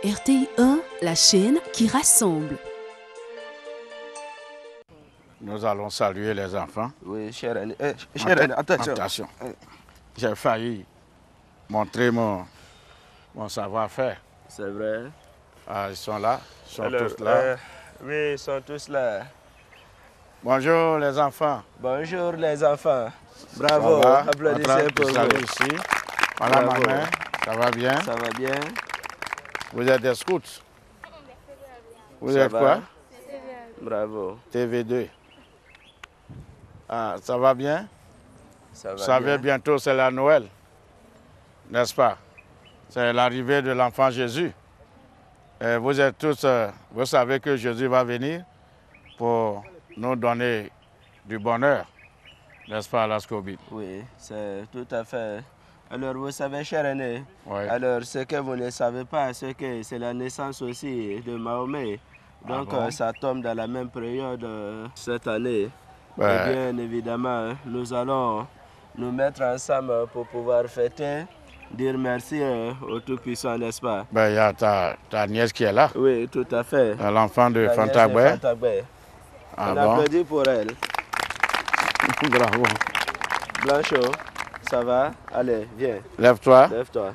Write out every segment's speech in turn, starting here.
RTI 1, la chaîne qui rassemble. Nous allons saluer les enfants. Oui, cher Annie. Attention. Attention. J'ai failli montrer mon savoir-faire. C'est vrai. Ah, ils sont là. Ils sont Alors, tous là. oui, ils sont tous là. Bonjour les enfants. Bonjour les enfants. Ça Bravo. va? Applaudissez pour vous. Salut ici. Voilà Bravo. ma main. Ça va bien? Ça va bien? Vous êtes des scouts? Vous Ça êtes va? quoi? Bravo. TV2. Ah, ça va bien? Ça va Vous savez, bien. bientôt c'est la Noël, n'est-ce pas? C'est l'arrivée de l'enfant Jésus. Et vous êtes tous, vous savez que Jésus va venir pour nous donner du bonheur, n'est-ce pas, Lascobie? Oui, c'est tout à fait. Alors, vous savez, cher aîné, Oui. alors ce que vous ne savez pas, c'est que c'est la naissance aussi de Mahomet. Donc, Ah bon? ça tombe dans la même période cette année. Ben, Et bien évidemment, nous allons nous mettre ensemble pour pouvoir fêter, dire merci au Tout-Puissant, n'est-ce pas? ben, il y a ta nièce qui est là, Oui, tout à fait. l'enfant de La nièce Fantagbe. Fantagbe. Ah On bon? applaudit pour elle. Bravo. Blanchot, ça va? Allez, viens, Lève-toi. lève-toi.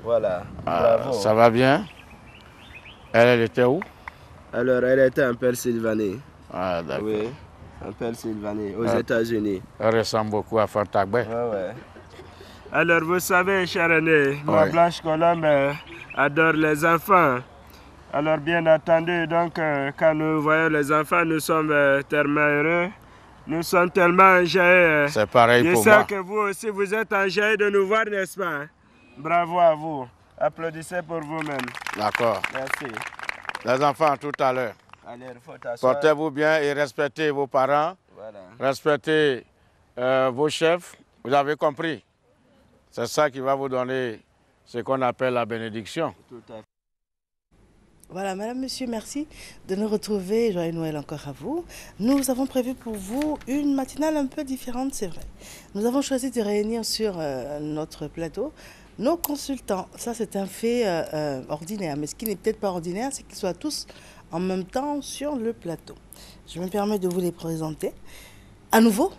Voilà, Ah, bravo. ça va bien? Elle était où? Alors, elle était en Pennsylvanie. Ah, d'accord. Oui, en Pennsylvanie, aux Ah. États-Unis. Elle ressemble beaucoup à Fantagbe. Ouais. Alors, vous savez, cher aîné, ma Ouais. Blanche Colombe adore les enfants. Alors, bien entendu, donc, quand nous voyons les enfants, nous sommes tellement heureux. Nous sommes tellement enjaillés. C'est pareil Je pour sais moi. que vous aussi, vous êtes enjaillés de nous voir, n'est-ce pas? Bravo à vous. Applaudissez pour vous-même. D'accord. Merci. Les enfants, tout à l'heure. Allez, il faut t'asseoir. Portez-vous bien et respectez vos parents, Voilà. respectez vos chefs. Vous avez compris? C'est ça qui va vous donner ce qu'on appelle la bénédiction. Tout à fait. Voilà, madame, monsieur, merci de nous retrouver. Joyeux Noël encore à vous. Nous avons prévu pour vous une matinale un peu différente, c'est vrai. Nous avons choisi de réunir sur notre plateau nos consultants. Ça, c'est un fait ordinaire. Mais ce qui n'est peut-être pas ordinaire, c'est qu'ils soient tous en même temps sur le plateau. Je me permets de vous les présenter. À nouveau,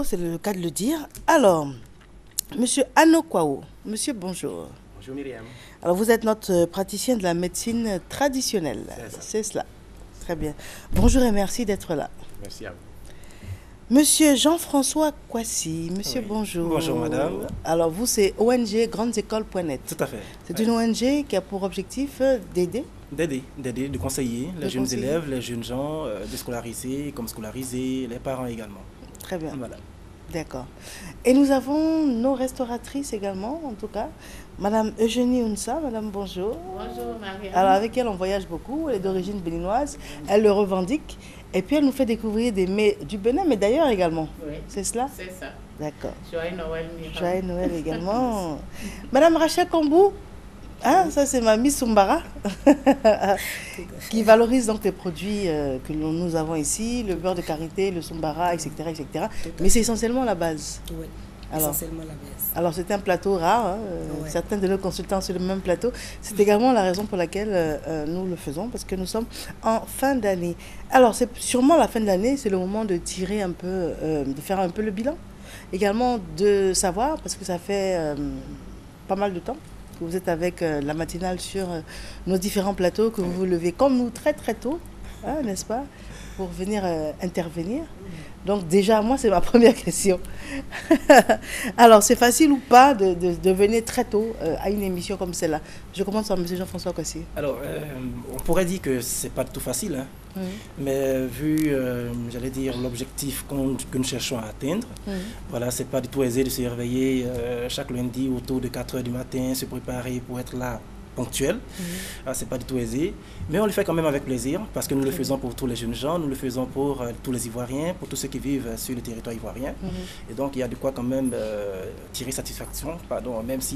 c'est le cas de le dire. Alors, monsieur Ano Kwao. Monsieur, bonjour. Bonjour Myriam. Alors, vous êtes notre praticien de la médecine traditionnelle. C'est cela. Très bien. Bonjour et merci d'être là. Merci à vous. Monsieur Jean-François Kwasi. Monsieur, Oui. bonjour. Bonjour, madame. Alors, vous, c'est ONG grandesécoles.net. Tout à fait. C'est une ONG qui a pour objectif d'aider. D'aider, de conseiller les De jeunes conseiller. élèves, les jeunes gens, de scolariser, comme scolarisés, les parents également. Très bien. Voilà. D'accord. Et nous avons nos restauratrices également, en tout cas. Madame Eugénie Unsa, madame, bonjour. Bonjour Marianne. Alors, avec elle, on voyage beaucoup. Elle est d'origine béninoise. Elle le revendique. Et puis, elle nous fait découvrir des mets du Bénin, mais d'ailleurs également. Oui, C'est cela? c'est ça. D'accord. Joyeux Noël, Myriam. Joyeux Noël également. Madame Rachel Kambou, hein, ça c'est ma Miss Soumbara, qui valorise donc les produits que nous avons ici, le beurre de karité, le Soumbara, etc. etc. Mais c'est essentiellement la base. Oui, Alors, essentiellement la base. alors c'est un plateau rare, hein, Ouais. certains de nos consultants sur le même plateau. C'est également la raison pour laquelle nous le faisons, parce que nous sommes en fin d'année. Alors c'est sûrement la fin de l'année, c'est le moment de tirer un peu, de faire un peu le bilan. Également de savoir, parce que ça fait pas mal de temps que vous êtes avec la matinale sur nos différents plateaux, que vous vous levez comme nous très très tôt, hein, n'est-ce pas, pour venir intervenir. Donc déjà, moi, c'est ma première question. Alors, c'est facile ou pas de venir très tôt à une émission comme celle-là? Je commence par M. Jean-François Kwasi. Alors, on pourrait dire que c'est pas du tout facile, hein, mais vu, j'allais dire, l'objectif que nous cherchons à atteindre, voilà, c'est pas du tout aisé de se réveiller chaque lundi autour de 4 h du matin, se préparer pour être là ponctuel. C'est pas du tout aisé, mais on le fait quand même avec plaisir parce que nous le faisons pour tous les jeunes gens, nous le faisons pour tous les Ivoiriens, pour tous ceux qui vivent sur le territoire ivoirien. Et donc il y a de quoi quand même tirer satisfaction, pardon, même si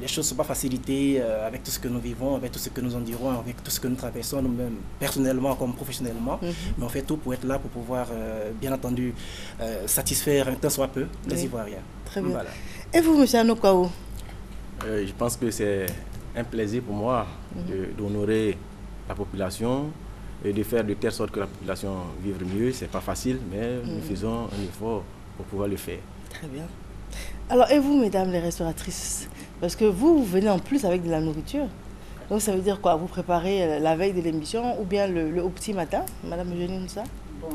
les choses ne sont pas facilitées avec tout ce que nous vivons, avec tout ce que nous endurons, avec tout ce que nous traversons nous-mêmes, personnellement comme professionnellement. Mais on fait tout pour être là, pour pouvoir, bien entendu, satisfaire un tant soit peu les Ivoiriens. Très bien. Voilà. Et vous, M. Ano Kwao? Je pense que c'est un plaisir pour moi d'honorer la population et de faire de telle sorte que la population vive mieux. Ce n'est pas facile, mais nous faisons un effort pour pouvoir le faire. Très bien. Alors, et vous, mesdames les restauratrices, parce que vous venez en plus avec de la nourriture. Donc, ça veut dire quoi? Vous préparez la veille de l'émission ou bien au petit matin, Madame Eugénie Moussa? Bon,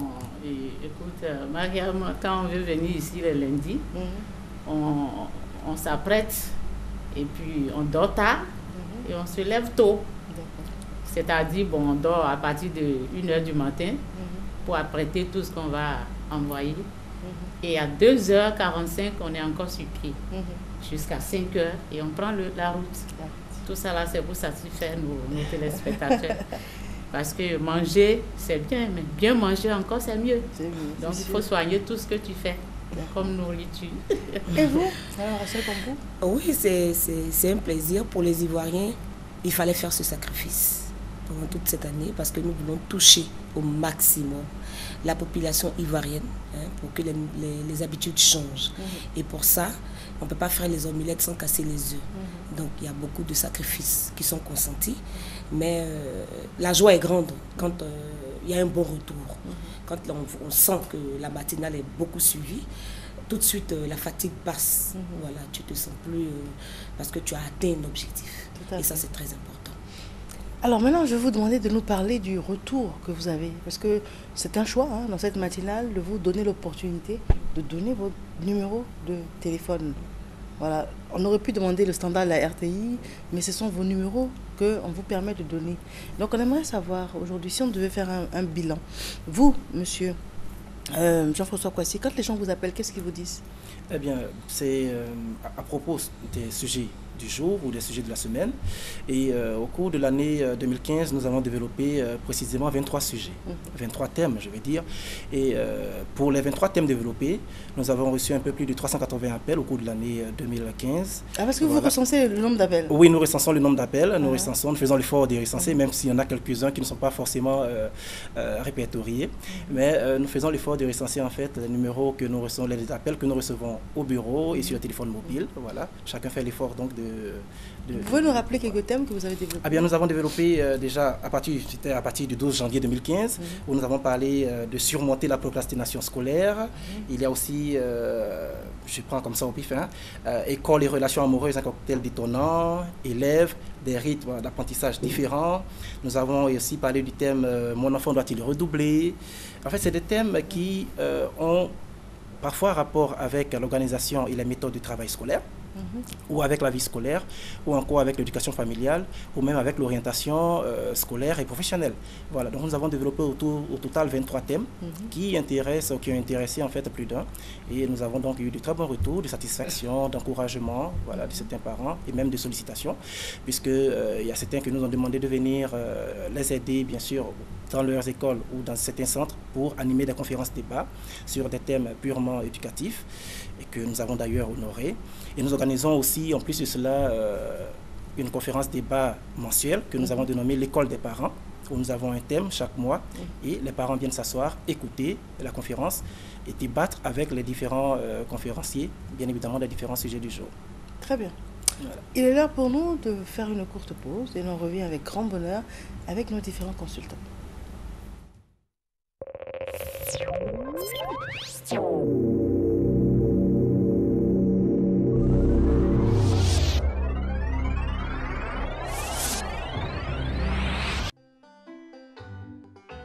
écoute, Mariam, quand on veut venir ici le lundi, on s'apprête et puis on dort tard et on se lève tôt. C'est-à-dire, bon, on dort à partir de 1h du matin pour apprêter tout ce qu'on va envoyer. Et à 2h45, on est encore sur pied jusqu'à 5h et on prend la route. Tout ça là, c'est pour satisfaire nos téléspectateurs. Parce que manger, c'est bien, mais bien manger encore, c'est mieux. Donc, il faut soigner tout ce que tu fais comme nourriture. Et vous, Rachel Pambou? Oui, c'est un plaisir pour les Ivoiriens. Il fallait faire ce sacrifice pendant toute cette année parce que nous voulons toucher au maximum la population ivoirienne pour que les habitudes changent. Et pour ça, on ne peut pas faire les omelettes sans casser les œufs. Donc, il y a beaucoup de sacrifices qui sont consentis. Mais la joie est grande quand il y a un bon retour. Quand on sent que la matinale est beaucoup suivie, tout de suite la fatigue passe. Voilà, tu te sens plus parce que tu as atteint un objectif. Et ça, c'est très important. Alors maintenant, je vais vous demander de nous parler du retour que vous avez. Parce que c'est un choix dans cette matinale de vous donner l'opportunité de donner votre numéro de téléphone. Voilà. On aurait pu demander le standard de la RTI, mais ce sont vos numéros qu'on vous permet de donner. Donc on aimerait savoir aujourd'hui, si on devait faire un bilan. Vous, monsieur Jean-François Kouassi, quand les gens vous appellent, qu'est-ce qu'ils vous disent? Eh bien, c'est à propos des sujets du jour ou des sujets de la semaine. Et au cours de l'année 2015, nous avons développé précisément 23 sujets, 23 thèmes, je vais dire. Et pour les 23 thèmes développés, nous avons reçu un peu plus de 380 appels au cours de l'année 2015. Ah, parce que vous recensez le nombre d'appels? Oui, nous recensons le nombre d'appels, nous faisons l'effort de recenser, même s'il y en a quelques-uns qui ne sont pas forcément répertoriés. Mais nous faisons l'effort de recenser en fait les numéros que nous recevons, les appels que nous recevons au bureau et sur le téléphone mobile. Voilà. Chacun fait l'effort donc de... Vous pouvez nous rappeler quelques thèmes que vous avez développés? Ah bien, nous avons développé déjà à partir du 12 janvier 2015, où nous avons parlé de surmonter la procrastination scolaire. Il y a aussi, je prends comme ça au pif, école et relations amoureuses, un cocktail détonnant, élèves, des rythmes d'apprentissage différents. Nous avons aussi parlé du thème mon enfant doit-il redoubler. En fait, c'est des thèmes qui ont parfois rapport avec l'organisation et les méthodes du travail scolaire, ou avec la vie scolaire, ou encore avec l'éducation familiale, ou même avec l'orientation scolaire et professionnelle. Voilà, donc nous avons développé au total 23 thèmes qui ont intéressé en fait plus d'un. Et nous avons donc eu de très bons retours, de satisfaction, d'encouragement, voilà, de certains parents et même de sollicitations, puisqu'il y a certains qui nous ont demandé de venir les aider, bien sûr, dans leurs écoles ou dans certains centres pour animer des conférences débats sur des thèmes purement éducatifs et que nous avons d'ailleurs honorés. Et nous organisons aussi, en plus de cela, une conférence débat mensuelle que nous avons dénommée l'école des parents, où nous avons un thème chaque mois et les parents viennent s'asseoir, écouter la conférence et débattre avec les différents conférenciers, bien évidemment, des différents sujets du jour. Très bien. Voilà. Il est l'heure pour nous de faire une courte pause et on revient avec grand bonheur avec nos différents consultants.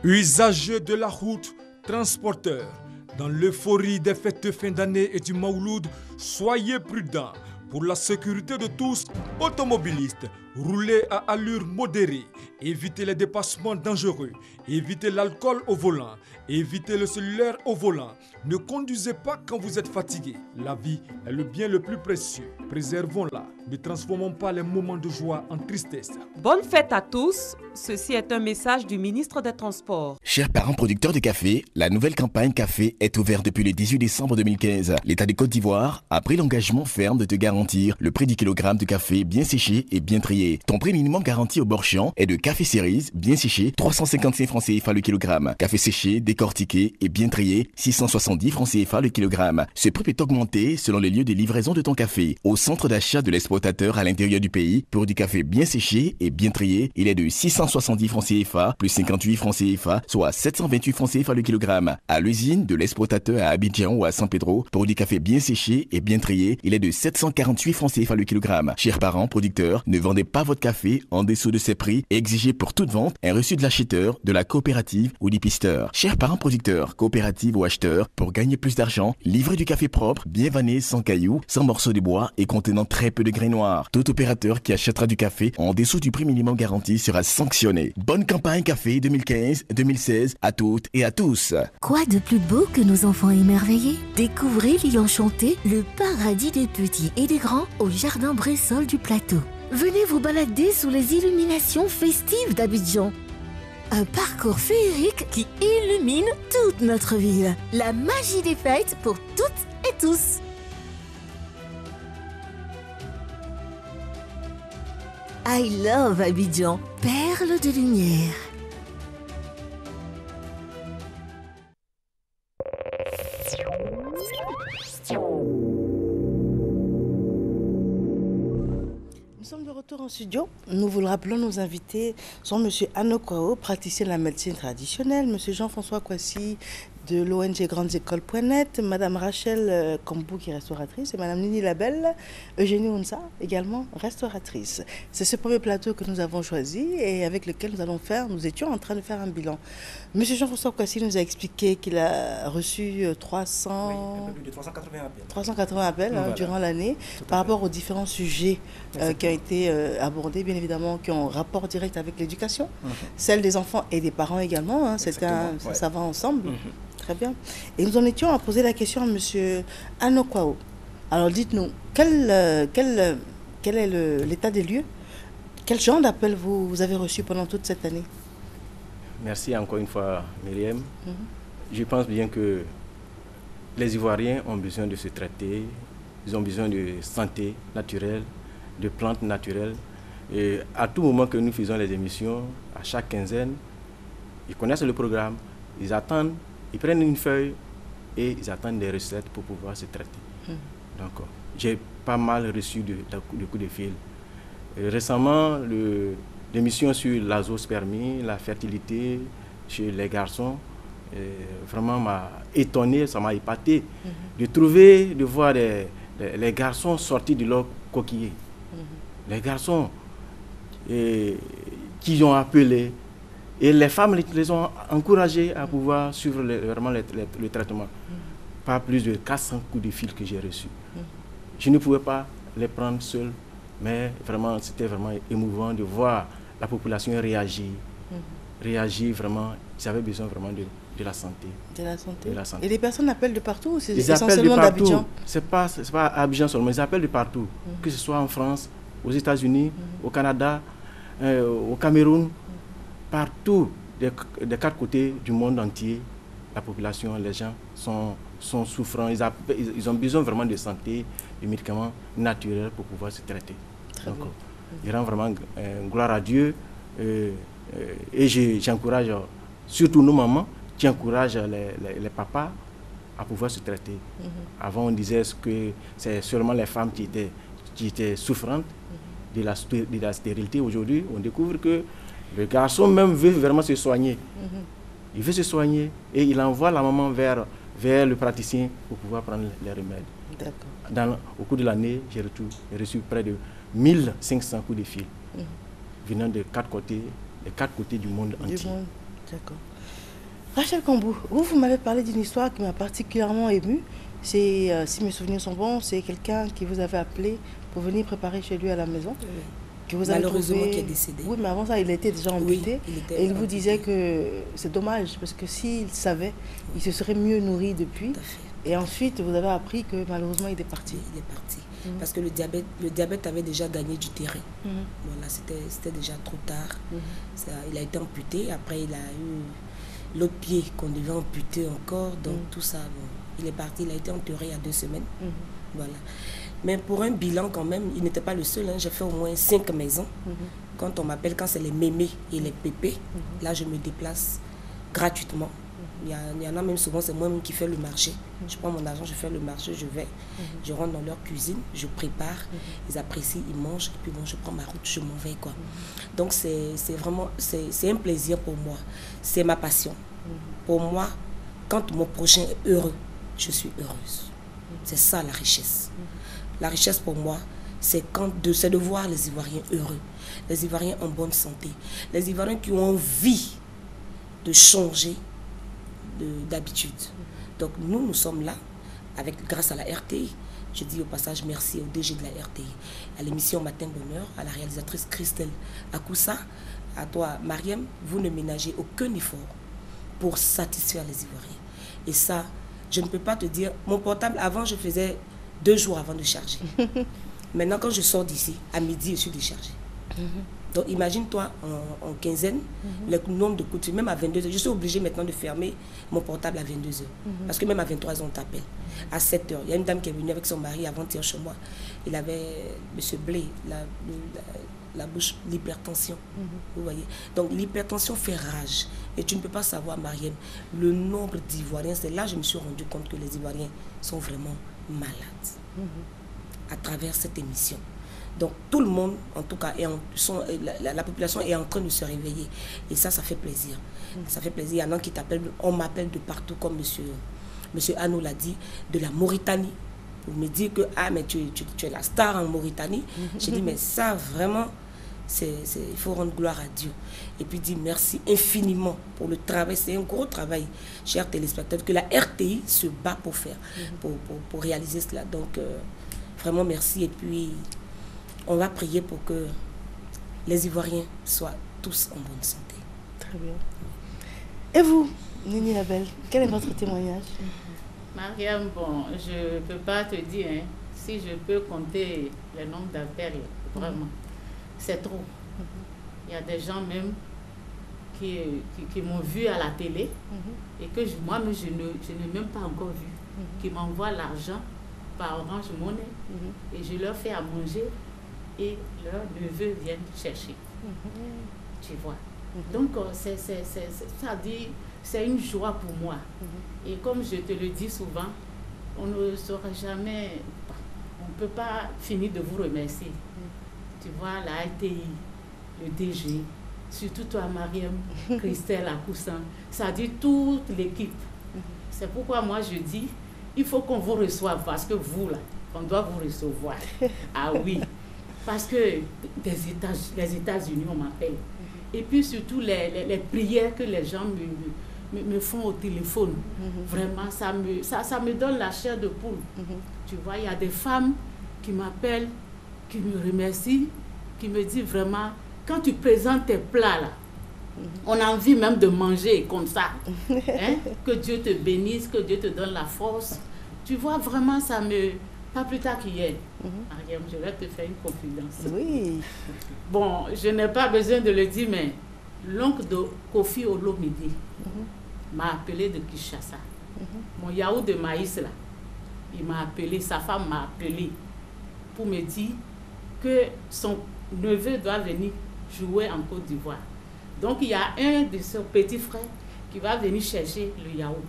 Usagers de la route, transporteurs, dans l'euphorie des fêtes de fin d'année et du Mawloud, soyez prudents. Pour la sécurité de tous, automobilistes, roulez à allure modérée, évitez les dépassements dangereux, évitez l'alcool au volant, évitez le cellulaire au volant. Ne conduisez pas quand vous êtes fatigué. La vie est le bien le plus précieux. Préservons-la. Ne transformons pas les moments de joie en tristesse. Bonne fête à tous. Ceci est un message du ministre des Transports. Chers parents producteurs de café, la nouvelle campagne café est ouverte depuis le 18 décembre 2015. L'État de Côte d'Ivoire a pris l'engagement ferme de te garantir le prix du kilogramme de café bien séché et bien trié. Ton prix minimum garanti au bord champ est de café cerise bien séché, 355 francs CFA le kilogramme. Café séché, décortiqué et bien trié, 670 francs CFA le kilogramme. Ce prix peut augmenter selon les lieux de livraison de ton café. Au centre d'achat de l'Espoir exportateurs à l'intérieur du pays. Pour du café bien séché et bien trié, il est de 670 francs CFA plus 58 francs CFA, soit 728 francs CFA le kilogramme. À l'usine de l'exportateur à Abidjan ou à San Pedro, pour du café bien séché et bien trié, il est de 748 francs CFA le kilogramme. Chers parents, producteurs, ne vendez pas votre café en dessous de ces prix et exigez pour toute vente un reçu de l'acheteur, de la coopérative ou du pisteur. Chers parents producteurs, coopératives ou acheteurs, pour gagner plus d'argent, livrez du café propre, bien vanné, sans cailloux, sans morceaux de bois et contenant très peu de grains noirs. Tout opérateur qui achètera du café en dessous du prix minimum garanti sera sanctionné. Bonne campagne café 2015-2016 à toutes et à tous. Quoi de plus beau que nos enfants émerveillés? Découvrez l'île enchantée, le paradis des petits et des grands au jardin Bressol du plateau. Venez vous balader sous les illuminations festives d'Abidjan. Un parcours féerique qui illumine toute notre ville. La magie des fêtes pour toutes et tous. I love Abidjan, perle de lumière. Nous sommes de retour en studio. Nous vous le rappelons, nos invités sont M. Ano Kwao, praticien de la médecine traditionnelle, M. Jean-François Kwasi de l'ONG Grandesécoles.net, Mme Rachel Kambou qui est restauratrice et Mme Nini Labelle, Eugénie Ounsa également restauratrice. C'est ce premier plateau que nous avons choisi et avec lequel nous étions en train de faire un bilan. M. Jean-François Kwasi nous a expliqué qu'il a reçu 380 appels voilà, durant l'année par rapport aux différents sujets qui ont été abordés, bien évidemment, qui ont rapport direct avec l'éducation, celle des enfants et des parents également. Hein, ça va ensemble. Très bien. Et nous en étions à poser la question à M. Ano Kwao. Alors dites-nous, quel est l'état des lieux? Quel genre d'appel vous avez reçu pendant toute cette année? Merci encore une fois, Myriam. Je pense bien que les Ivoiriens ont besoin de se traiter, ils ont besoin de santé naturelle, de plantes naturelles. Et à tout moment que nous faisons les émissions, à chaque quinzaine, ils connaissent le programme, ils attendent. Ils prennent une feuille et ils attendent des recettes pour pouvoir se traiter. Donc, j'ai pas mal reçu de coups de fil. Récemment, l'émission sur l'azospermie, la fertilité chez les garçons, vraiment m'a étonné, ça m'a épaté de voir les garçons sortis de leur coquiller. Les garçons qui ont appelé. Et les femmes les ont encouragés à pouvoir suivre vraiment le traitement. Pas plus de 400 coups de fil que j'ai reçus. Je ne pouvais pas les prendre seul, mais vraiment, c'était vraiment émouvant de voir la population réagir. Réagir vraiment, ils avaient besoin vraiment de la santé. De la santé. Et les personnes appellent de partout ou c'est essentiellement d'Abidjan? C'est pas Abidjan seulement, ils appellent de partout. Que ce soit en France, aux États-Unis, au Canada, au Cameroun. Partout, des quatre côtés du monde entier, la population, les gens sont souffrants. Ils ont besoin vraiment de santé, de médicaments naturels pour pouvoir se traiter. Donc, je rends vraiment gloire à Dieu et j'encourage surtout nos mamans qui encouragent les papas à pouvoir se traiter. Avant, on disait que c'est seulement les femmes qui étaient souffrantes de la stérilité. Aujourd'hui, on découvre que le garçon même veut vraiment se soigner. Il veut se soigner et il envoie la maman vers le praticien pour pouvoir prendre les remèdes. Au cours de l'année, j'ai reçu près de 1500 coups de fil venant des quatre côtés du monde entier. D'accord. Rachel Kambou, vous m'avez parlé d'une histoire qui m'a particulièrement émue. Si mes souvenirs sont bons, c'est quelqu'un qui vous avait appelé pour venir préparer chez lui à la maison. Malheureusement qui est décédé. Oui, mais avant ça, il était déjà amputé. Et il vous disait que c'est dommage, parce que s'il savait, il se serait mieux nourri depuis. Et ensuite, vous avez appris que malheureusement, il est parti. Il est parti. Parce que le diabète avait déjà gagné du terrain. Voilà, c'était déjà trop tard. Il a été amputé. Après, il a eu l'autre pied qu'on devait amputer encore. Donc, tout ça, il est parti. Il a été enterré il y a 2 semaines. Voilà. Mais pour un bilan quand même, il n'était pas le seul. J'ai fait au moins 5 maisons. Quand on m'appelle, quand c'est les mémés et les pépés, là je me déplace gratuitement Il y en a même souvent, c'est moi-même qui fais le marché. Je prends mon argent, je fais le marché, je vais, je rentre dans leur cuisine, je prépare, ils apprécient, ils mangent, et puis bon, je prends ma route, je m'en vais, quoi. Donc c'est vraiment, c'est un plaisir pour moi, c'est ma passion. Pour moi, quand mon prochain est heureux, je suis heureuse. C'est ça la richesse. La richesse pour moi, c'est de voir les Ivoiriens heureux, les Ivoiriens en bonne santé, les Ivoiriens qui ont envie de changer d'habitude. Donc nous sommes là, grâce à la RTI. Je dis au passage merci au DG de la RTI, à l'émission Matin Bonheur, à la réalisatrice Christelle Akoussa, à toi Mariam, vous ne ménagez aucun effort pour satisfaire les Ivoiriens. Et ça, je ne peux pas te dire, mon portable avant je faisais 2 jours avant de charger. Maintenant quand je sors d'ici, à midi je suis déchargée. Donc imagine-toi en quinzaine, le nombre de coups de fil, même à 22h. Je suis obligée maintenant de fermer mon portable à 22h. Parce que même à 23h, on t'appelle. À 7h, il y a une dame qui est venue avec son mari avant-hier chez moi. Il avait M. Blé, la bouche, l'hypertension. Vous voyez. Donc l'hypertension fait rage. Et tu ne peux pas savoir, Mariam, le nombre d'Ivoiriens. C'est là que je me suis rendu compte que les Ivoiriens sont vraiment malades. À travers cette émission. Donc tout le monde, en tout cas, la population est en train de se réveiller. Et ça fait plaisir. Ça fait plaisir. Il y en a qui t'appellent, on m'appelle de partout, comme monsieur Anou l'a dit, de la Mauritanie. Pour me dire que, mais tu es la star en Mauritanie. J'ai dit, mais ça, vraiment, il faut rendre gloire à Dieu. Et puis dire merci infiniment pour le travail. C'est un gros travail, chers téléspectateurs, que la RTI se bat pour faire, pour réaliser cela. Donc, vraiment merci. Et puis, on va prier pour que les Ivoiriens soient tous en bonne santé. Très bien. Et vous, Nini Labelle, quel est votre témoignage? Mariam, bon, je ne peux pas te dire si je peux compter le nombre d'appels, vraiment. C'est trop. Il y a des gens même qui m'ont vu à la télé et que moi-même, je n'ai même pas encore vu, qui m'envoient l'argent par Orange Money et je leur fais à manger et leurs neveux viennent chercher. Tu vois. Donc, ça dit, c'est une joie pour moi. Et comme je te le dis souvent, on ne saura jamais, on ne peut pas finir de vous remercier. Tu vois, la RTI, le DG, surtout toi, Mariam, Christelle Akoussa, ça dit toute l'équipe. C'est pourquoi moi je dis, il faut qu'on vous reçoive, parce que vous, là, on doit vous recevoir. Ah oui, parce que les États-Unis, on m'appelle. Et puis surtout les prières que les gens me font au téléphone. Vraiment, ça me donne la chair de poule. Tu vois, il y a des femmes qui m'appellent, qui me remercient, qui me disent vraiment, quand tu présentes tes plats là, on a envie même de manger comme ça. Hein? Que Dieu te bénisse, que Dieu te donne la force. Tu vois, vraiment, ça me... Pas plus tard qu'hier. Mariam, je vais te faire une confidence. Oui. Bon, je n'ai pas besoin de le dire, mais l'oncle de Kofi Olomide m'a appelé de Kinshasa. Mon yaourt de maïs, là, il m'a appelé, sa femme m'a appelé pour me dire que son neveu doit venir jouer en Côte d'Ivoire. Donc, il y a un de ses petits frères qui va venir chercher le yaourt.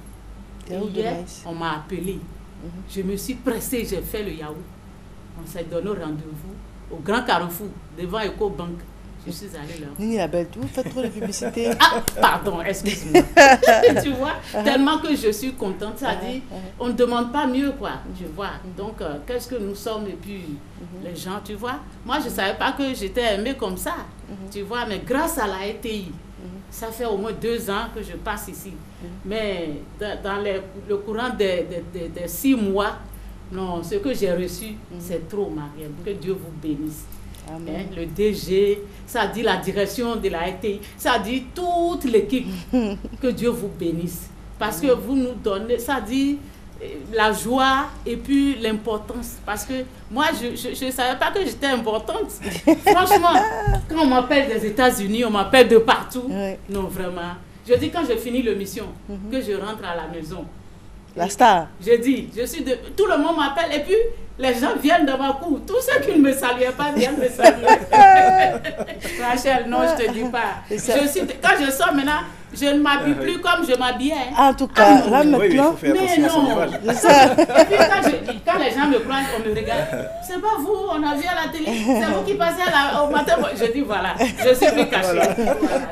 Hier, on m'a appelé. Je me suis pressée, j'ai fait le yaourt. On s'est donné rendez-vous au Grand Carrefour, devant EcoBank. Je suis allée là. Nini Labelle, vous faites trop de publicité. Ah, pardon, excuse-moi. Tu vois, tellement que je suis contente, ça dit, on ne demande pas mieux, quoi, tu vois. Donc, qu'est-ce que nous sommes, et puis les gens, tu vois. Moi, je ne savais pas que j'étais aimée comme ça, tu vois, mais grâce à la RTI, ça fait au moins 2 ans que je passe ici. Mais dans le courant des 6 mois, non, ce que j'ai reçu, c'est trop, Mariam. Que Dieu vous bénisse. Hein, le DG, ça dit la direction de la RTI, ça dit toute l'équipe. Que Dieu vous bénisse. Parce que vous nous donnez, ça dit la joie et puis l'importance. Parce que moi, je ne savais pas que j'étais importante. Franchement, quand on m'appelle des États-Unis, on m'appelle de partout. Non, vraiment. Je dis quand je finis l'émission, que je rentre à la maison. La star. Je dis, tout le monde m'appelle et puis les gens viennent dans ma cour. Tous ceux qui ne me saluaient pas viennent me saluer. Rachel, non, je ne te dis pas. Quand je sors maintenant, je ne m'habille plus comme je m'habillais. En tout cas, là maintenant... Oui, il faut faire attention à son image. C'est ça. Et puis quand les gens me croisent, on me regarde. C'est pas vous, on a vu à la télé. C'est vous qui passez au matin. Je dis voilà, je suis plus cachée. Voilà.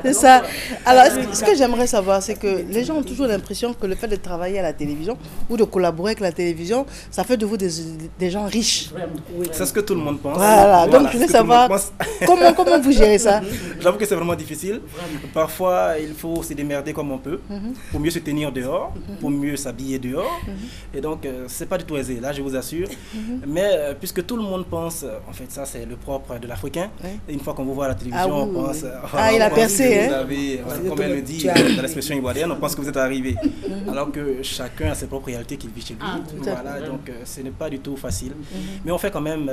C'est ça. Alors, ce que j'aimerais savoir, c'est que les gens ont toujours l'impression que le fait de travailler à la télévision ou de collaborer avec la télévision, ça fait de vous des gens riches. Oui, c'est ce que tout le monde pense. Voilà. Donc, je voulais savoir comment vous gérez ça. J'avoue que c'est vraiment difficile. Parfois, il faut se démerder comme on peut pour mieux se tenir dehors, pour mieux s'habiller dehors. Et donc, c'est pas du tout aisé, là, je vous assure. Mais puisque tout le monde pense, en fait, ça, c'est le propre de l'Africain. Une fois qu'on vous voit à la télévision, on pense... il a percé, hein. Comme elle le dit dans l'expression ivoirienne, on pense que vous êtes arrivé. Alors que chacun a ses propres réalités qu'il vit chez lui. Voilà, donc ce n'est pas du tout facile. Mais on fait quand même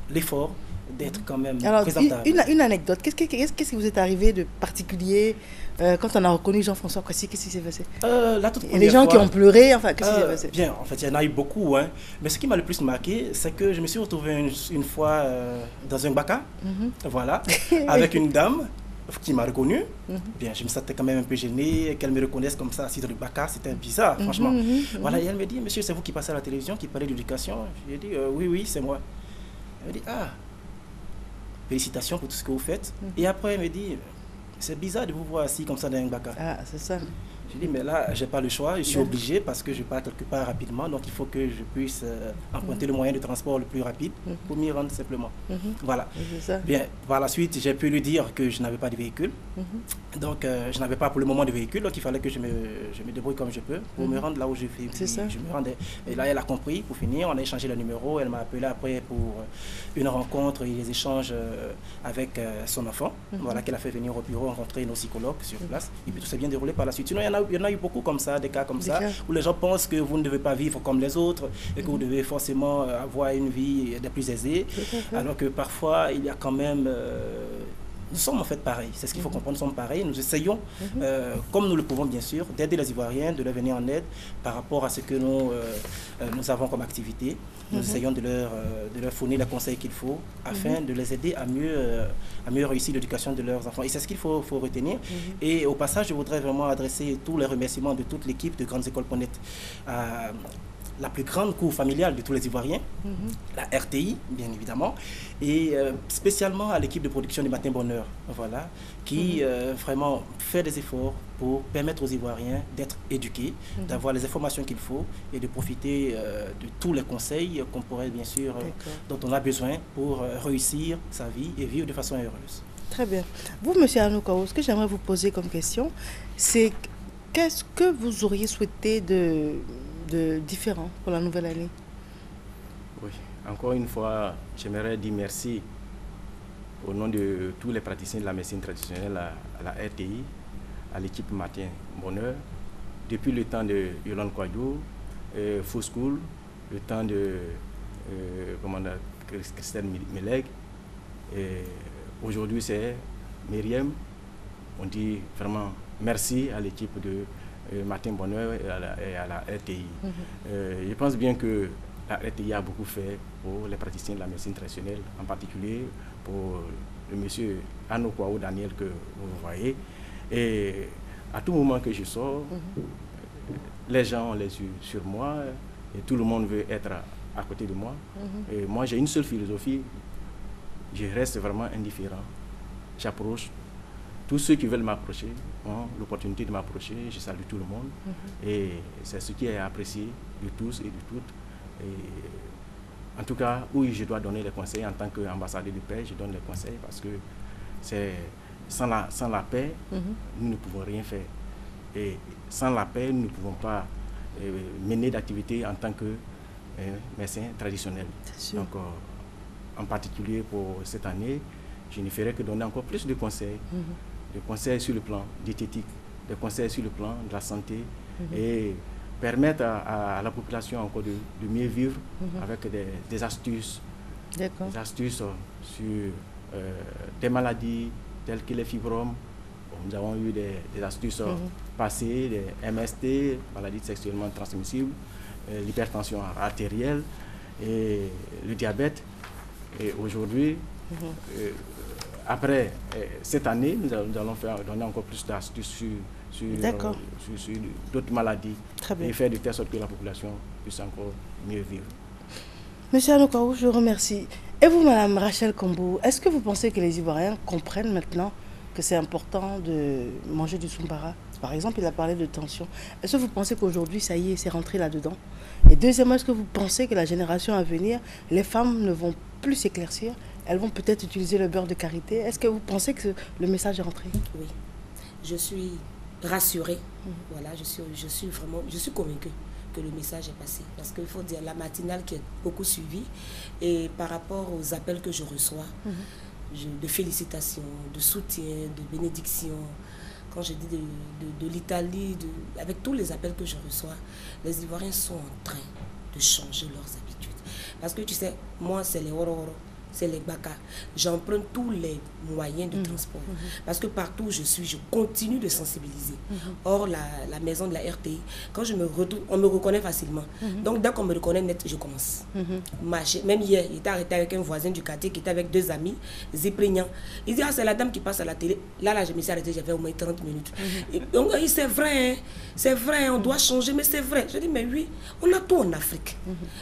l'effort d'être quand même présentable. Une anecdote, qu'est-ce qui vous est arrivé de particulier quand on a reconnu Jean-François Kwasi? Qu'est-ce qui s'est passé? Et les gens qui ont pleuré, enfin, qu'est-ce qui s'est passé? Bien, en fait, il y en a eu beaucoup, hein. Mais ce qui m'a le plus marqué, c'est que je me suis retrouvé une fois dans un baka, voilà, avec une dame qui m'a reconnu. Bien, je me sentais quand même un peu gêné, qu'elle me reconnaisse comme ça, assise dans le baka, c'était bizarre, franchement. Voilà, et elle me dit, monsieur, c'est vous qui passez à la télévision, qui parlez d'éducation? J'ai dit, oui, c'est moi. Elle me dit, ah, félicitations pour tout ce que vous faites. Et après, elle me dit, c'est bizarre de vous voir assis comme ça dans un baka. Ah, c'est ça. J'ai dit, mais là, j'ai pas le choix, je suis obligé parce que je pars quelque part rapidement, donc il faut que je puisse emprunter le moyen de transport le plus rapide pour m'y rendre simplement. Voilà. Bien, par la suite, j'ai pu lui dire que je n'avais pas de véhicule, donc je n'avais pas pour le moment de véhicule, donc il fallait que je me débrouille comme je peux pour me rendre là où je me rendais. Et là, elle a compris, pour finir, on a échangé le numéro, elle m'a appelé après pour une rencontre et des échanges avec son enfant, voilà, qu'elle a fait venir au bureau, rencontrer nos psychologues sur place, et puis tout s'est bien déroulé par la suite. Sinon, il y en a eu beaucoup comme ça, des cas comme ça, où les gens pensent que vous ne devez pas vivre comme les autres et que vous devez forcément avoir une vie des plus aisée, alors que parfois il y a quand même... nous sommes en fait pareils, c'est ce qu'il faut comprendre, nous sommes pareils, nous essayons, comme nous le pouvons bien sûr, d'aider les Ivoiriens, de leur venir en aide par rapport à ce que nous avons comme activité. Nous essayons de leur fournir les conseils qu'il faut afin de les aider à mieux réussir l'éducation de leurs enfants. Et c'est ce qu'il faut retenir. Et au passage, je voudrais vraiment adresser tous les remerciements de toute l'équipe de Grandes Écoles.net à la plus grande cour familiale de tous les Ivoiriens, la RTI, bien évidemment, et spécialement à l'équipe de production du Matin Bonheur, voilà, qui vraiment fait des efforts pour permettre aux Ivoiriens d'être éduqués, d'avoir les informations qu'il faut et de profiter de tous les conseils qu'on pourrait, bien sûr, dont on a besoin pour réussir sa vie et vivre de façon heureuse. Très bien. Vous, M. Anoukao, ce que j'aimerais vous poser comme question, c'est qu'est-ce que vous auriez souhaité de différent pour la nouvelle année? Oui, encore une fois, j'aimerais dire merci au nom de tous les praticiens de la médecine traditionnelle à la RTI, à l'équipe Matin Bonheur, depuis le temps de Yolande Kouadio, Faux School, le temps de Christelle Meleg, aujourd'hui c'est Myriam. On dit vraiment merci à l'équipe de Matin Bonheur et à la RTI. Je pense bien que la RTI a beaucoup fait pour les praticiens de la médecine traditionnelle, en particulier pour le monsieur Anoukao Daniel que vous voyez. Et à tout moment que je sors, les gens ont les yeux sur moi et tout le monde veut être à côté de moi. Et moi, j'ai une seule philosophie, je reste vraiment indifférent. J'approche. Tous ceux qui veulent m'approcher ont l'opportunité de m'approcher. Je salue tout le monde. Et c'est ce qui est apprécié de tous et de toutes. Et en tout cas, oui, je dois donner les conseils en tant qu'ambassadeur de paix. Je donne les conseils parce que c'est sans la paix, nous ne pouvons rien faire. Et sans la paix, nous ne pouvons pas mener d'activité en tant que médecin traditionnel. Donc, en particulier pour cette année, je ne ferai que donner encore plus de conseils. Des conseils sur le plan diététique, des conseils sur le plan de la santé et permettre à la population encore de mieux vivre avec des astuces. Des astuces sur des maladies telles que les fibromes. Nous avons eu des astuces passées, des MST, maladies sexuellement transmissibles, l'hypertension artérielle et le diabète. Et aujourd'hui, Après, cette année, nous allons donner encore plus d'astuces sur d'autres maladies et faire de telle sorte que la population puisse encore mieux vivre. Monsieur Anokaou, je vous remercie. Et vous, Madame Rachel Kombo, est-ce que vous pensez que les Ivoiriens comprennent maintenant que c'est important de manger du soumbara? Par exemple, il a parlé de tension. Est-ce que vous pensez qu'aujourd'hui, ça y est, c'est rentré là-dedans? Et deuxièmement, est-ce que vous pensez que la génération à venir, les femmes ne vont plus s'éclaircir? Elles vont peut-être utiliser le beurre de karité. Est-ce que vous pensez que le message est rentré? Oui, je suis rassurée. Voilà, je suis convaincue que le message est passé. Parce qu'il faut dire, la matinale qui est beaucoup suivie, et par rapport aux appels que je reçois, de félicitations, de soutien, de bénédictions, quand je dis de l'Italie, avec tous les appels que je reçois, les Ivoiriens sont en train de changer leurs habitudes. Parce que tu sais, moi c'est les Ororo, c'est les Baka. J'emprunte tous les moyens de transport. Parce que partout où je suis, je continue de sensibiliser. Or, la maison de la RTI, quand je me retrouve, on me reconnaît facilement. Donc, dès qu'on me reconnaît net, je commence. Marcher. Même hier, il était arrêté avec un voisin du quartier qui était avec 2 amis, Zéprignans. Il dit, ah, c'est la dame qui passe à la télé. Là, je me suis arrêté, j'avais au moins 30 minutes. Donc, c'est vrai, hein, c'est vrai, on doit changer, mais c'est vrai. Je dis, mais oui, on a tout en Afrique.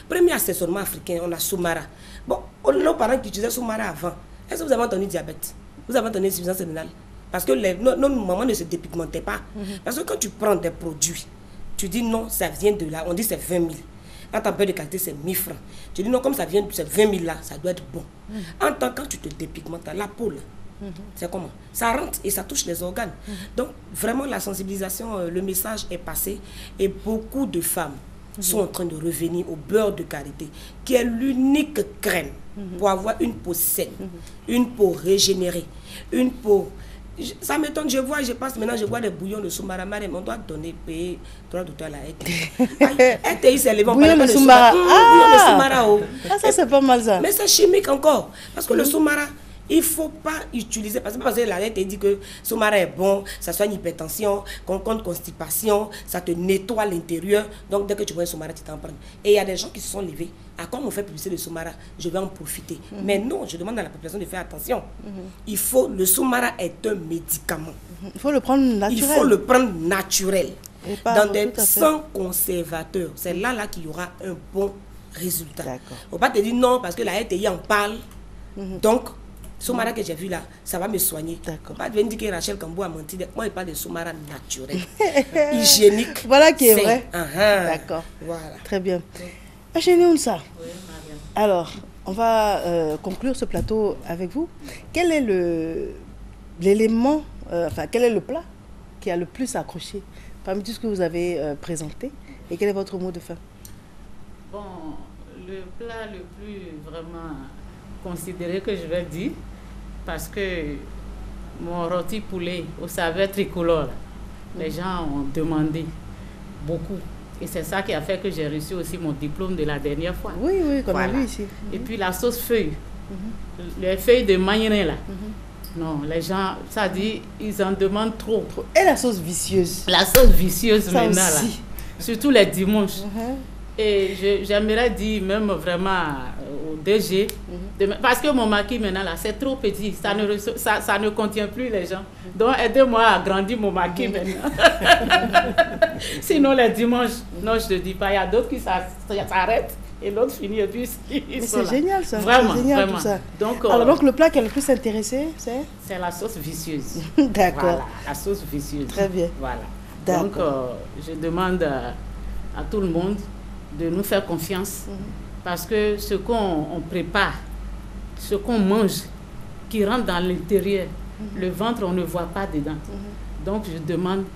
Premier accessoirement africain, on a Soumara. Bon, nos parents qui utilisaient Soumara avant, est-ce que vous avez entendu diabète? Vous avez entendu insuffisance rénale? Parce que nos mamans ne se dépigmentaient pas. Parce que quand tu prends des produits, tu dis non, ça vient de là, on dit c'est 20 000. Quand tu as peur de qualité, c'est 1000 francs. Tu dis non, comme ça vient de ces 20 000 là, ça doit être bon. En tant que quand tu te dépigmentes, la peau là, c'est comment? Ça rentre et ça touche les organes. Donc vraiment la sensibilisation, le message est passé et beaucoup de femmes sont en train de revenir au beurre de karité, qui est l'unique crème pour avoir une peau saine, une peau régénérée, une peau... Ça m'étonne, je passe maintenant, je vois des bouillons de Soumara, mais on doit payer 3 docteurs à la RTI, c'est les bons bouillon de Soumara. Bouillon de Soumara, oh. Ah, ça c'est pas mal ça. Mais c'est chimique encore, parce que le Soumara, il ne faut pas utiliser, parce que la RTI dit que Soumara est bon, ça soigne l'hypertension, contre constipation, ça te nettoie l'intérieur, donc dès que tu vois un Soumara, tu t'en prends. Et il y a des gens qui se sont levés, comme on fait publicité de Soumara, je vais en profiter. Mais non, je demande à la population de faire attention. Le Soumara est un médicament. Il faut le prendre naturel. Il faut le prendre naturel. Dans des sans conservateurs. C'est là qu'il y aura un bon résultat. Il ne faut pas te dire non, parce que la RTI en parle. Donc, Soumara que j'ai vu là, ça va me soigner. Pas de dire que Rachel Kombo a menti. Moi, je parle de Soumara naturel, hygiénique. Voilà qui est vrai. D'accord. Voilà. Très bien. Chérie ça. Alors, on va conclure ce plateau avec vous. Quel est l'élément, quel est le plat qui a le plus accroché parmi tout ce que vous avez présenté? Et quel est votre mot de fin? Bon, le plat le plus vraiment considéré que je vais dire, parce que mon rôti poulet au saveur tricolore, les gens ont demandé beaucoup. Et c'est ça qui a fait que j'ai reçu aussi mon diplôme de la dernière fois. Oui, qu'on a vu ici. Et puis la sauce feuille, les feuilles de magnérin là. Non, les gens, ça dit, ils en demandent trop. Et la sauce vicieuse? La sauce vicieuse ça maintenant aussi. Là. Surtout les dimanches. Et j'aimerais dire même vraiment au DG, parce que mon maquis maintenant là, c'est trop petit, ça ne contient plus les gens. Donc aidez-moi à agrandir mon maquis maintenant. Sinon les dimanches, non je ne dis pas, il y a d'autres qui s'arrêtent et l'autre finit et puis ils sont là. C'est génial ça, vraiment, génial vraiment. Tout ça. Donc le plat qui a le plus intéressé, c'est la sauce vicieuse. D'accord. Voilà, la sauce vicieuse. Très bien. Voilà. Donc je demande à tout le monde de nous faire confiance, parce que ce qu'on prépare, ce qu'on mange, qui rentre dans l'intérieur, le ventre, on ne voit pas dedans. Donc je demande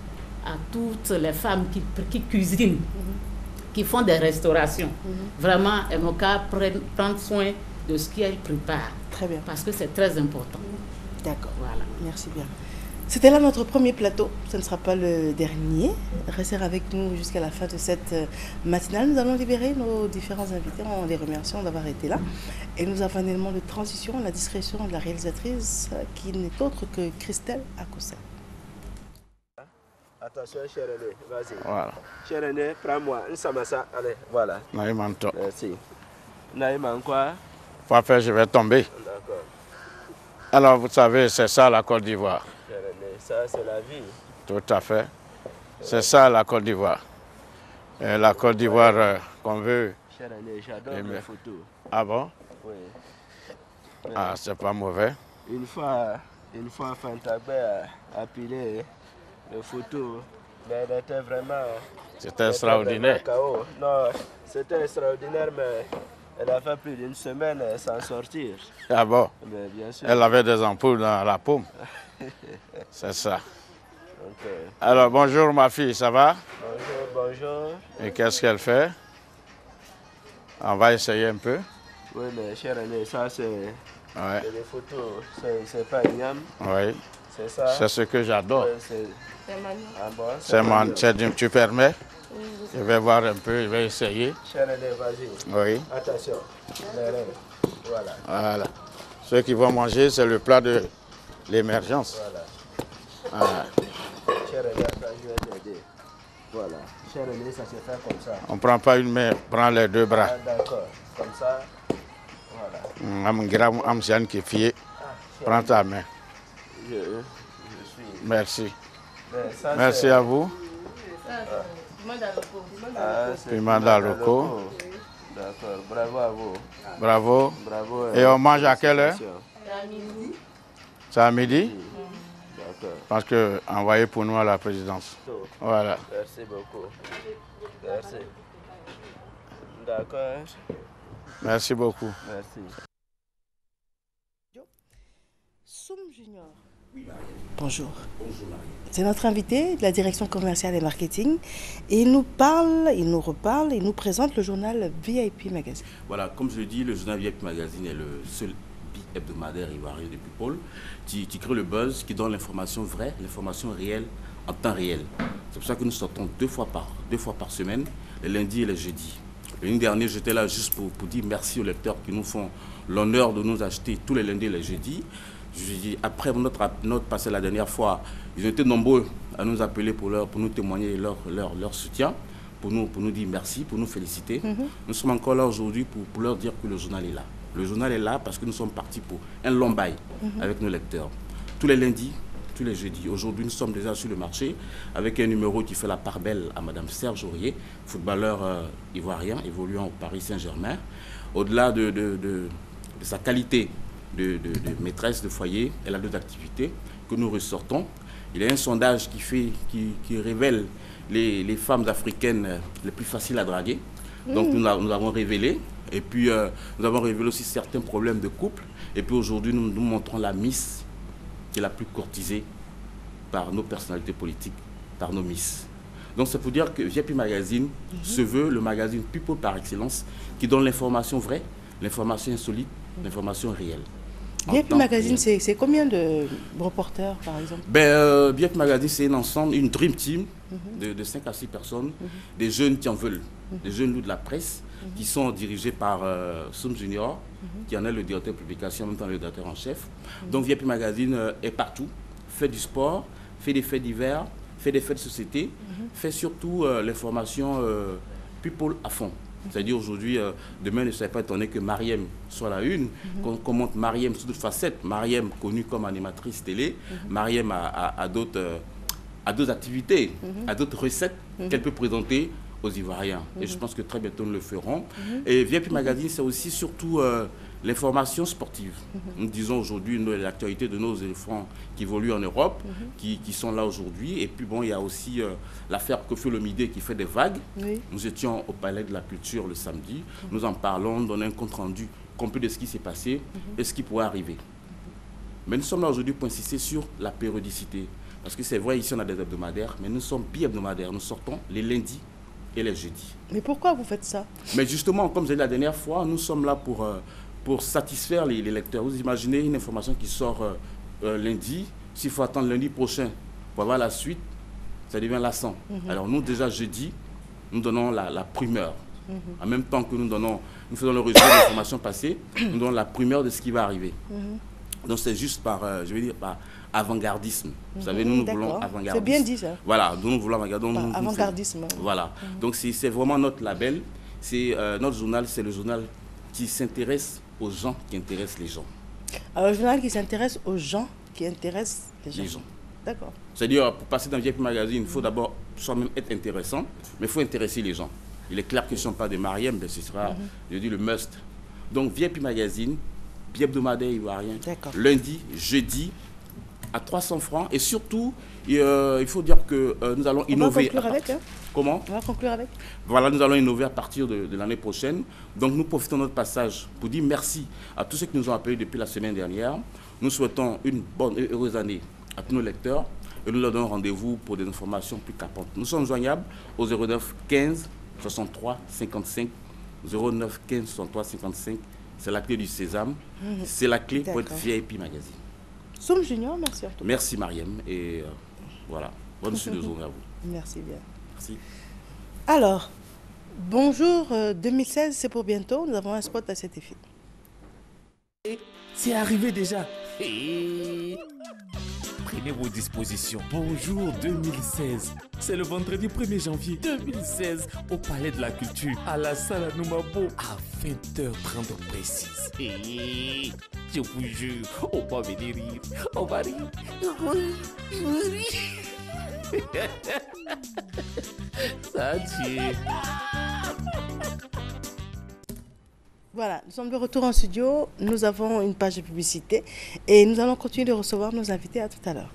à toutes les femmes qui cuisinent, qui font des restaurations, vraiment, elles n'ont qu'à prendre soin de ce qu'elles préparent. Très bien. Parce que c'est très important. D'accord. Voilà. Merci bien. C'était là notre premier plateau, ce ne sera pas le dernier. Restez avec nous jusqu'à la fin de cette matinale. Nous allons libérer nos différents invités en les remerciant d'avoir été là. Et nous avons un élément de transition, la discrétion de la réalisatrice qui n'est autre que Christelle Akosa. Attention, cher René, vas-y. Voilà. Cher René, prends-moi un samassa. Allez, voilà. Naïmanto. Merci. Naïman quoi? Pas faire, je vais tomber. D'accord. Alors, vous savez, c'est ça la Côte d'Ivoire. Ça, c'est la vie. Tout à fait. C'est ça la Côte d'Ivoire. La Côte d'Ivoire qu'on veut. Cher René, j'adore les photos. Ah bon? Oui. Ah, c'est pas mauvais. Une fois Fantabé a pilé les photos, mais elle était vraiment... C'était extraordinaire. Non, c'était extraordinaire, mais elle a fait plus d'une semaine sans sortir. Ah bon? Mais bien sûr. Elle avait des ampoules dans la paume. C'est ça. Okay. Alors, bonjour ma fille, ça va? Bonjour. Et qu'est-ce qu'elle fait? On va essayer un peu. Oui, mais cher René, ça c'est les photos, c'est pas Niam. Oui. C'est ça. C'est ce que j'adore. Ah bon, tu permets? Je vais voir un peu, je vais essayer. Cher René, vas-y. Oui. Attention. Voilà. Voilà. Ceux qui vont manger, c'est le plat de l'émergence. Voilà. Cher René, je vais t'aider. Voilà. Cher René, ça se fait comme ça. On ne prend pas une main, on prend les deux bras. Ah, d'accord. Comme ça. Voilà. Prends ta main. Je suis. Merci. Ça, merci à vous. Piment d'Aloko. D'accord. Bravo à vous. Bravo. Bravo. Et on mange à quelle heure? C'est à midi. C'est à midi? D'accord. Parce que envoyé pour nous à la présidence. Voilà. Merci beaucoup. Merci. D'accord. Merci beaucoup. Merci. Soum Junior. Bonjour. C'est notre invité de la direction commerciale et marketing. Et il nous parle, il nous reparle, il nous présente le journal VIP Magazine. Voilà, comme je le dis, le journal VIP Magazine est le seul hebdomadaire ivoirien de People qui crée le buzz, qui donne l'information vraie, l'information réelle en temps réel. C'est pour ça que nous sortons deux fois par semaine, les lundis et les jeudis. L'année dernière, j'étais là juste pour dire merci aux lecteurs qui nous font l'honneur de nous acheter tous les lundis et les jeudis. Je dis, après notre passé la dernière fois, ils ont été nombreux à nous appeler pour nous témoigner leur soutien, pour nous dire merci, pour nous féliciter. Nous sommes encore là aujourd'hui pour leur dire que le journal est là. Le journal est là parce que nous sommes partis pour un long bail avec nos lecteurs. Tous les lundis, tous les jeudis. Aujourd'hui, nous sommes déjà sur le marché avec un numéro qui fait la part belle à Madame Serge Aurier, footballeur ivoirien évoluant au Paris Saint-Germain. Au-delà de sa qualité de maîtresse de foyer, elle a deux activités que nous ressortons. Il y a un sondage qui révèle les femmes africaines les plus faciles à draguer. Donc nous avons révélé. Et puis nous avons révélé aussi certains problèmes de couple. Et puis aujourd'hui, nous montrons la Miss qui est la plus courtisée par nos personnalités politiques, par nos Miss. Donc c'est pour dire que VIP Magazine se veut le magazine People par excellence qui donne l'information vraie, l'information insolite, l'information réelle. VIP Magazine, c'est combien de reporters, par exemple? VIP Magazine, c'est un ensemble, une dream team de 5 à 6 personnes, des jeunes qui en veulent, des jeunes loups de la presse, qui sont dirigés par Soum Junior, qui en est le directeur de publication, en même temps le directeur en chef. Donc VIP Magazine est partout, fait du sport, fait des faits divers, fait des faits de société, fait surtout l'information people à fond. C'est-à-dire aujourd'hui, demain ne serait pas étonné que Mariem soit la une, qu'on commente Mariem sous toutes facettes. Mariem connue comme animatrice télé, Mariem a d'autres activités, a d'autres recettes qu'elle peut présenter aux Ivoiriens. Et je pense que très bientôt nous le ferons. Et VIP Magazine, c'est aussi surtout l'information sportive. Nous disons aujourd'hui l'actualité de nos éléphants qui évoluent en Europe, qui sont là aujourd'hui. Et puis bon, il y a aussi l'affaire Kofi Olomide qui fait des vagues. Nous étions au Palais de la Culture le samedi. Nous en parlons, donnons un compte rendu complet de ce qui s'est passé et ce qui pourrait arriver. Mais nous sommes là aujourd'hui pour insister sur la périodicité. Parce que c'est vrai, ici on a des hebdomadaires, mais nous sommes bi-hebdomadaires. Nous sortons les lundis et les jeudis. Mais pourquoi vous faites ça? Mais justement, comme j'ai dit la dernière fois, nous sommes là pour satisfaire les lecteurs. Vous imaginez une information qui sort lundi, s'il faut attendre lundi prochain pour avoir la suite, ça devient lassant. Alors nous, déjà jeudi, nous donnons la primeur. En même temps que nous faisons le résumé de l'information passée, nous donnons la primeur de ce qui va arriver. Donc c'est juste par, je vais dire, par avant-gardisme. Vous savez, nous voulons avant-gardisme. C'est bien dit ça. Voilà, nous voulons avant-gardisme. Avant-gardisme. Voilà, donc c'est vraiment notre label. Notre journal, c'est le journal qui s'intéresse aux gens qui intéressent les gens. Alors, le journal qui s'intéresse aux gens, qui intéresse les gens. D'accord. C'est-à-dire, pour passer dans VIP Magazine, il faut d'abord soi-même être intéressant, mais il faut intéresser les gens. Il est clair que si on parle de Mariem, ben ce sera, je dis, le must. Donc, VIP Magazine, bi-hebdomadaire ivoirien, lundi, jeudi, à 300 francs. Et surtout, il faut dire que nous allons innover. On va conclure avec, hein? Comment? On va conclure avec. Voilà, nous allons innover à partir de l'année prochaine. Donc, nous profitons de notre passage pour dire merci à tous ceux qui nous ont appelés depuis la semaine dernière. Nous souhaitons une bonne et heureuse année à tous nos lecteurs et nous leur donnons rendez-vous pour des informations plus capantes. Nous sommes joignables au 09 15 63 55 09 15 63 55. C'est la clé du sésame. C'est la clé pour être VIP Magazine. Somme Junior, merci à toi. Merci Mariem et voilà, bonne suite de journée à vous. Merci bien. Merci. Alors, bonjour 2016, c'est pour bientôt. Nous avons un spot à cet effet. C'est arrivé déjà. Prenez vos dispositions. Bonjour 2016. C'est le vendredi 1er janvier 2016 au Palais de la Culture, à la salle Anoumabo, à 20h30 précise. Et je vous jure, on va venir rire. On va rire. Ça tient. Voilà, nous sommes de retour en studio. Nous avons une page de publicité et nous allons continuer de recevoir nos invités. À tout à l'heure.